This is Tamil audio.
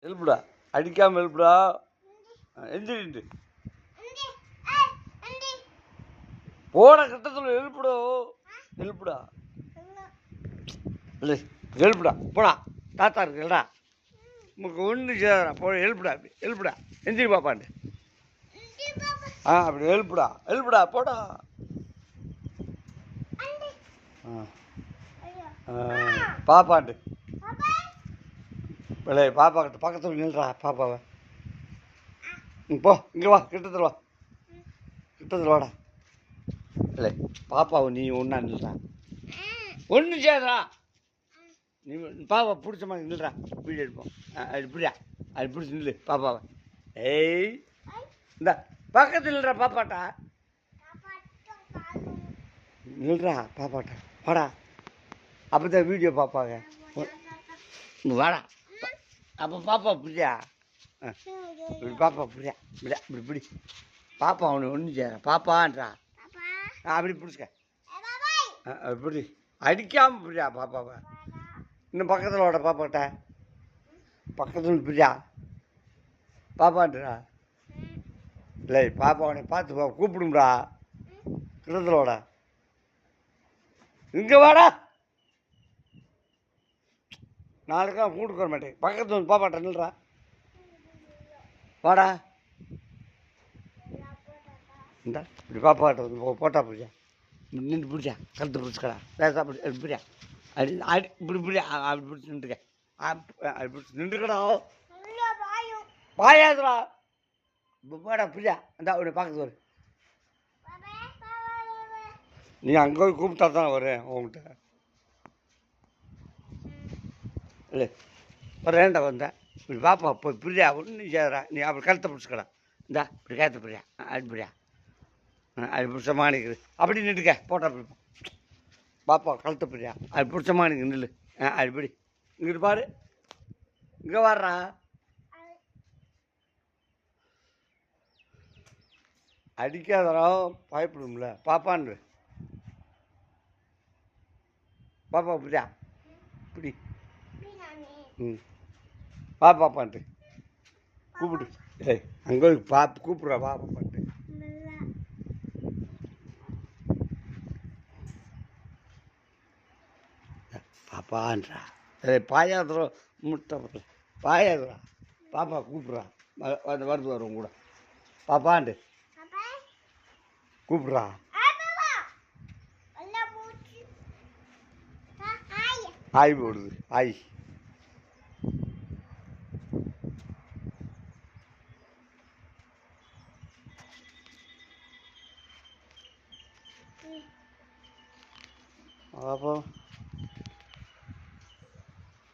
எழுப்புடா, அடிக்காமல் எழுப்புடா. எந்திரிண்டு போட கட்டத்தில் எழுப்புடோ. எழுப்புடா, இல்லை எழுப்புடா, போடா. தாத்தா இருக்குல்லடா, உங்களுக்கு ஒன்று சேரா போ. எழுப்புடா, அப்படி எழுப்புடா. எந்திரி பாப்பாண்டு. அப்படி எழுப்புடா, எழுப்புடா, போடா. பாப்பாண்டு இல்லை, பாப்பா கிட்ட பக்கத்தில் நில்றா பாப்பாவை. போ, இங்கே வா, கிட்டத்தில் வா, கிட்டத்தில் வாடா. இல்லை, பாப்பாவை நீ ஒன்றா நில்றா. ஒன்று சேரா, நீ பாப்பா பிடிச்ச மாதிரி நில்றா. வீடியோ எடுப்போம். அது பிடியா, அது பிடிச்சி நில்லு பாப்பாவை. ஏய், இந்த பக்கத்தில் நில்றா பாப்பாட்டா. நில்றா பாப்பாட்டா, வாடா. அப்போ தான் வீடியோ பார்ப்பாங்க. வாடா. அப்போ பாப்பா பிடியா. இப்படி பாப்பா பிடியா, இப்படியா, இப்படி பிடி. பாப்பா அவனு ஒன்று சேர பாப்பான்றா. அப்படி பிடிச்சிக்க. அப்படி அடிக்காமல் பிடியா பாப்பாவை. இன்னும் பக்கத்தில் வாடா பாப்பாட்ட. பக்கத்தில் பிடியா பாப்பான்றா. இல்லை, பாப்பா அவனை பார்த்து கூப்பிடும்டா. கிட்டத்தில் வாடா. இங்கே வாடா. நாளைக்கா கூட்டுக்கு வர மாட்டேன். பக்கத்தில் வந்து பாப்பாட்ட நில்றா. வாடா. இந்தா இப்படி பாப்பாட்ட வந்து போட்டா பிடிச்சா. நின்று பிடிச்சா, கழுத்து பிடிச்சிக்கடா. லேசா பிடி, அப்படி பிடியா. அடி அடி இப்படி பிடியா. அப்படி பிடிச்சி நின்றுக்க. அப்படி பிடிச்சி நின்றுக்கடா. பாயாதுடா. போடா பிடியா. இந்தா அப்படி பார்க்க வரு. நீ அங்கே போய் கூப்பிட்டா தான் வரேன் உங்கள்கிட்ட. இல்லை, வரேன்டா வந்தேன். இப்படி பாப்பா போய் பிரியா. ஒன்று சேரா. நீ அப்படி கழுத்தை பிடிச்சிக்கடா. இந்தா இப்படி கழுத்தை பிரியா. அப்படி பிரியா. அது பிடிச்ச மாணிக்குது. அப்படி நின்றுக்க. போட்டா பிடிப்போம். பாப்பா கழுத்தை பிரியா. அது பிடிச்ச மாணிக்கு நில்லு. அது பிடி. இங்கிட்டு பாரு. இங்கே வர்றா. அடிக்காதரா, பயப்படும்ல பாப்பான்னு. பாப்பா பிடியா. பிடி. பாப்பான்ட்டு கூப்பிடு. ஏய், அங்கே கூப்பிட்றா பாப்பான்ட்டு. பாப்பான்றா. ஏய், பாயாதுரா. முட்டை பாயாதுரா. பாப்பா கூப்பிட்றா. வருது வரும் கூட. பாப்பான்ட்டு கூப்பிட்றா. ஆய் போடுது. ஆய் பாப்பா.